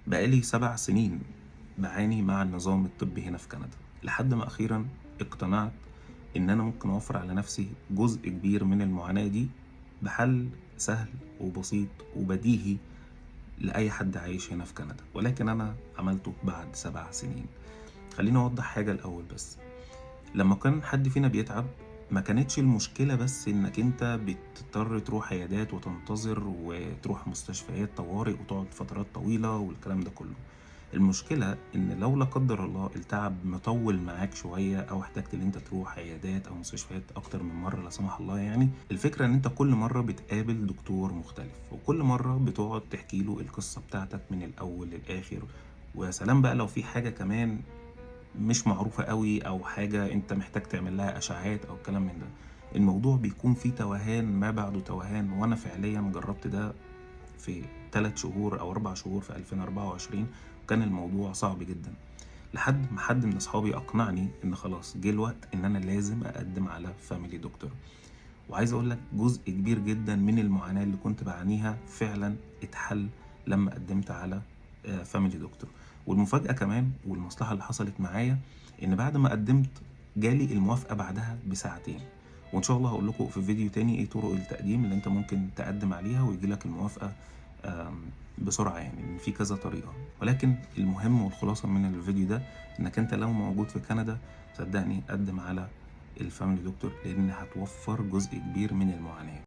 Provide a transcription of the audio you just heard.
بقالي 7 سنين بعاني مع النظام الطبي هنا في كندا، لحد ما أخيرا اقتنعت إن أنا ممكن أوفر على نفسي جزء كبير من المعاناة دي بحل سهل وبسيط وبديهي لأي حد عايش هنا في كندا، ولكن أنا عملته بعد 7 سنين. خليني أوضح حاجة الأول بس. لما كان حد فينا بيتعب ما كانتش المشكلة بس إنك أنت بتضطر تروح عيادات وتنتظر وتروح مستشفيات طوارئ وتقعد فترات طويلة والكلام ده كله. المشكلة إن لو لا قدر الله التعب مطول معاك شوية أو احتجت إن أنت تروح عيادات أو مستشفيات أكتر من مرة لا سمح الله، يعني الفكرة إن أنت كل مرة بتقابل دكتور مختلف وكل مرة بتقعد تحكي له القصة بتاعتك من الأول للآخر. ويا سلام بقى لو في حاجة كمان مش معروفة قوي أو حاجة أنت محتاج تعمل لها أشعاعات أو الكلام من ده، الموضوع بيكون فيه توهان ما بعده توهان. وأنا فعليا جربت ده في 3 شهور أو 4 شهور في 2024، وكان الموضوع صعب جدا لحد ما حد من أصحابي أقنعني إن خلاص جه الوقت إن أنا لازم أقدم على فاميلي دكتور. وعايز أقول لك جزء كبير جدا من المعاناة اللي كنت بعانيها فعلا اتحل لما قدمت على فاميلي دكتور. والمفاجأة كمان والمصلحة اللي حصلت معايا إن بعد ما قدمت جالي الموافقة بعدها بساعتين. وإن شاء الله هقول لكم في فيديو تاني إيه طرق التقديم اللي أنت ممكن تقدم عليها ويجي لك الموافقة بسرعة، يعني إن في كذا طريقة. ولكن المهم والخلاصة من الفيديو ده إنك أنت لو موجود في كندا صدقني قدم على الفاميلي دكتور، لأن هتوفر جزء كبير من المعاناة.